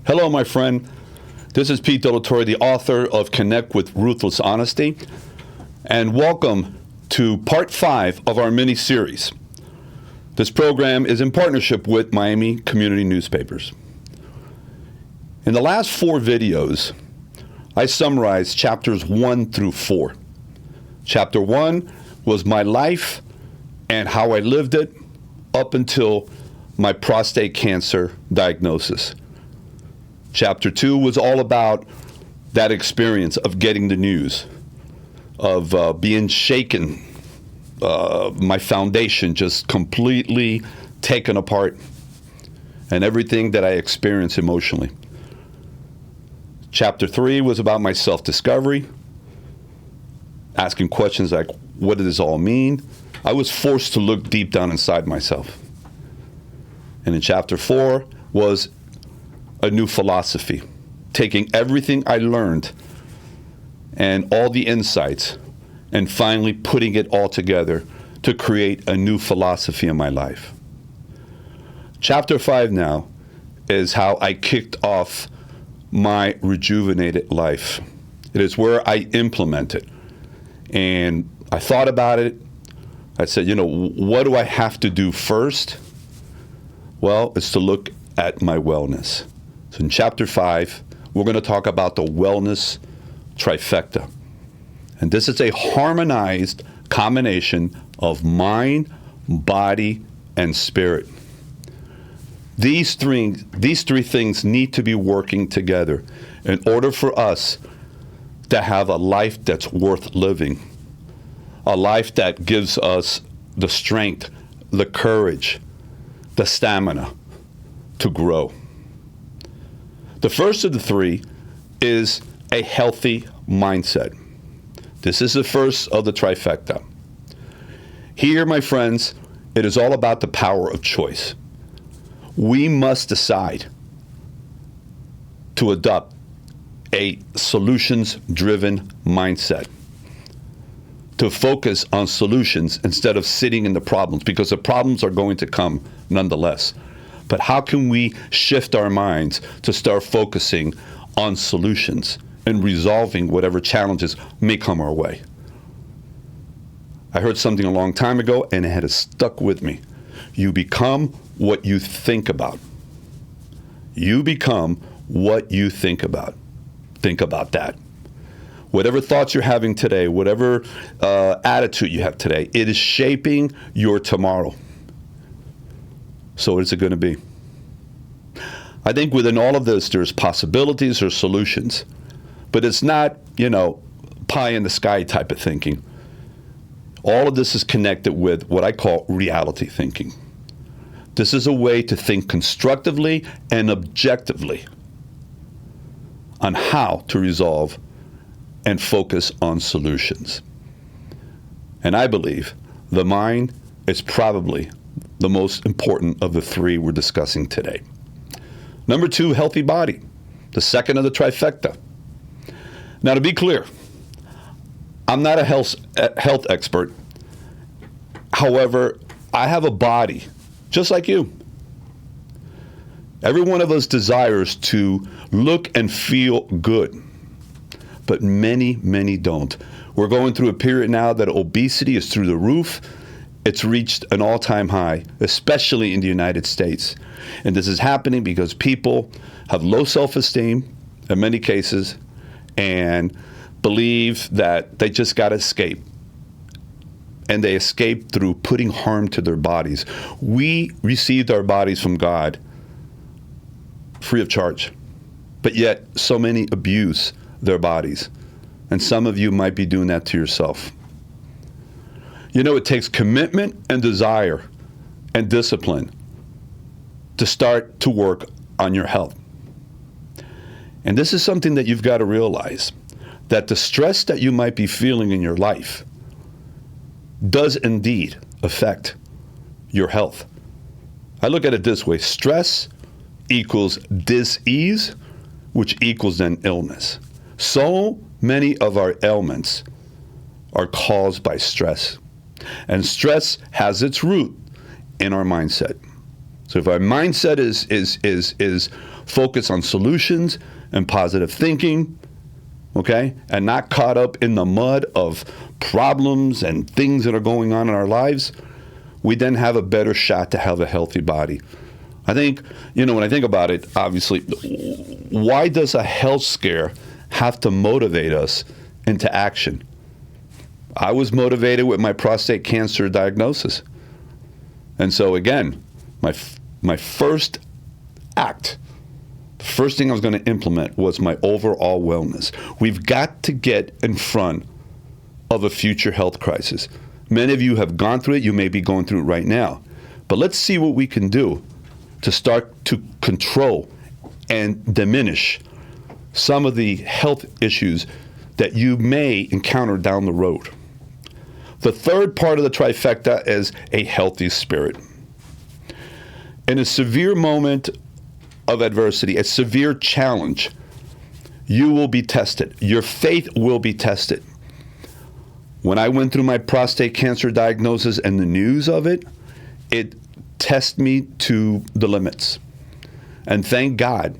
Hello, my friend. This is Pete Torre, the author of Connect with Ruthless Honesty, and welcome to part 5 of our mini-series. This program is in partnership with Miami Community Newspapers. In the last 4 videos, I summarized chapters 1 through 4. Chapter 1 was my life and how I lived it up until my prostate cancer diagnosis. Chapter 2 was all about that experience of getting the news, of being shaken, my foundation just completely taken apart, and everything that I experienced emotionally. Chapter 3 was about my self-discovery, asking questions like, what does this all mean? I was forced to look deep down inside myself. And in Chapter 4 was a new philosophy, taking everything I learned and all the insights and finally putting it all together to create a new philosophy in my life. Chapter 5 now is how I kicked off my rejuvenated life. It is where I implemented. And I thought about it. I said, what do I have to do first? Well, it's to look at my wellness. So in Chapter 5, we're going to talk about the wellness trifecta. And this is a harmonized combination of mind, body, and spirit. These three things need to be working together in order for us to have a life that's worth living, a life that gives us the strength, the courage, the stamina to grow. The first of the 3 is a healthy mindset. This is the first of the trifecta. Here, my friends, it is all about the power of choice. We must decide to adopt a solutions-driven mindset, to focus on solutions instead of sitting in the problems, because the problems are going to come nonetheless. But how can we shift our minds to start focusing on solutions and resolving whatever challenges may come our way? I heard something a long time ago, and it has stuck with me. You become what you think about. You become what you think about. Think about that. Whatever thoughts you're having today, whatever attitude you have today, it is shaping your tomorrow. So what is it going to be? I think within all of this, there's possibilities or solutions, but it's not, pie in the sky type of thinking. All of this is connected with what I call reality thinking. This is a way to think constructively and objectively on how to resolve and focus on solutions. And I believe the mind is probably the most important of the 3 we're discussing today. Number 2, healthy body, the second of the trifecta. Now, to be clear, I'm not a health expert. However, I have a body just like you. Every one of us desires to look and feel good, but many, many don't. We're going through a period now that obesity is through the roof. It's reached an all-time high, especially in the United States. And this is happening because people have low self-esteem in many cases and believe that they just got to escape. And they escape through putting harm to their bodies. We received our bodies from God free of charge, but yet so many abuse their bodies. And some of you might be doing that to yourself. It takes commitment and desire and discipline to start to work on your health. And this is something that you've got to realize, that the stress that you might be feeling in your life does indeed affect your health. I look at it this way: stress equals dis-ease, which equals then illness. So many of our ailments are caused by stress. And stress has its root in our mindset. So if our mindset is focused on solutions and positive thinking, okay, and not caught up in the mud of problems and things that are going on in our lives, we then have a better shot to have a healthy body. I think, when I think about it, obviously, why does a health scare have to motivate us into action? I was motivated with my prostate cancer diagnosis. And so again, my first act, the first thing I was going to implement was my overall wellness. We've got to get in front of a future health crisis. Many of you have gone through it. You may be going through it right now. But let's see what we can do to start to control and diminish some of the health issues that you may encounter down the road. The third part of the trifecta is a healthy spirit. In a severe moment of adversity, a severe challenge, you will be tested. Your faith will be tested. When I went through my prostate cancer diagnosis and the news of it, it tested me to the limits. And thank God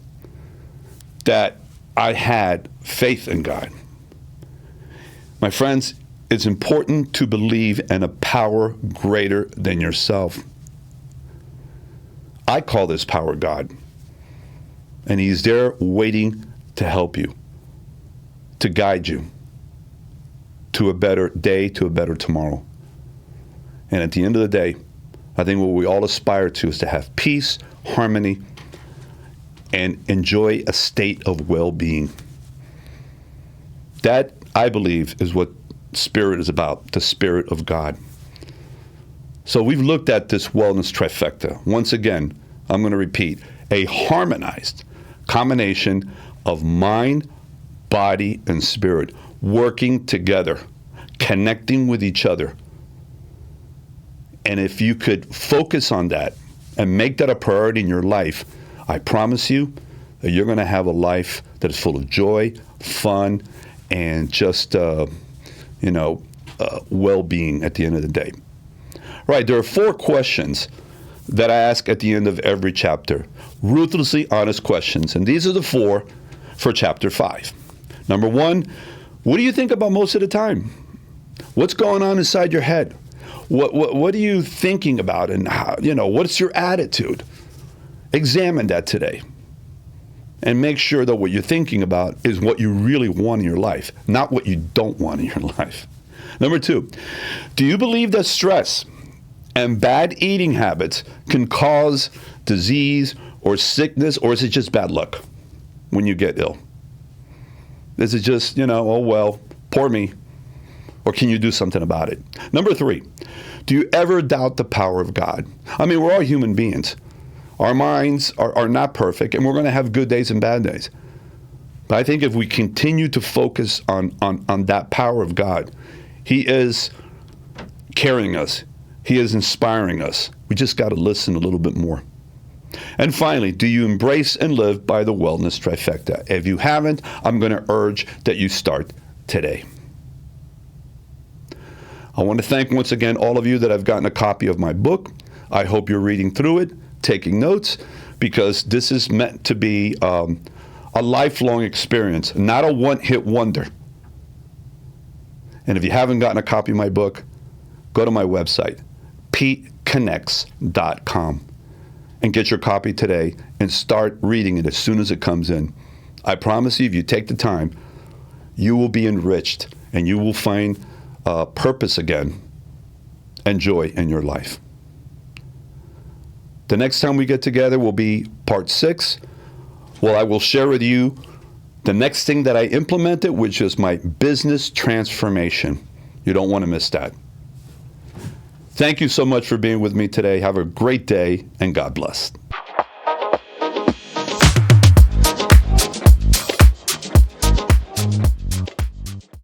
that I had faith in God. My friends, it's important to believe in a power greater than yourself. I call this power God. And he's there waiting to help you, to guide you to a better day, to a better tomorrow. And at the end of the day, I think what we all aspire to is to have peace, harmony, and enjoy a state of well-being. That, I believe, is what spirit is about, the Spirit of God. So we've looked at this wellness trifecta. Once again, I'm going to repeat, a harmonized combination of mind, body, and spirit working together, connecting with each other. And if you could focus on that and make that a priority in your life, I promise you that you're going to have a life that is full of joy, fun, and just, well-being at the end of the day. Right, there are 4 questions that I ask at the end of every chapter. Ruthlessly honest questions. And these are the 4 for chapter 5. Number 1, what do you think about most of the time? What's going on inside your head? What are you thinking about, and how, what's your attitude? Examine that today. And make sure that what you're thinking about is what you really want in your life, not what you don't want in your life. Number 2, do you believe that stress and bad eating habits can cause disease or sickness, or is it just bad luck when you get ill? Is it just, oh well, poor me? Or can you do something about it? Number 3, do you ever doubt the power of God? I mean, we're all human beings. Our minds are not perfect, and we're going to have good days and bad days. But I think if we continue to focus on that power of God, he is carrying us. He is inspiring us. We just got to listen a little bit more. And finally, do you embrace and live by the wellness trifecta? If you haven't, I'm going to urge that you start today. I want to thank once again all of you that have gotten a copy of my book. I hope you're reading through it, taking notes, because this is meant to be a lifelong experience, not a one-hit wonder. And if you haven't gotten a copy of my book, go to my website, peteconnects.com, and get your copy today and start reading it as soon as it comes in. I promise you, if you take the time, you will be enriched and you will find purpose again and joy in your life. The next time we get together will be part 6. Well, I will share with you the next thing that I implemented, which is my business transformation. You don't want to miss that. Thank you so much for being with me today. Have a great day, and God bless.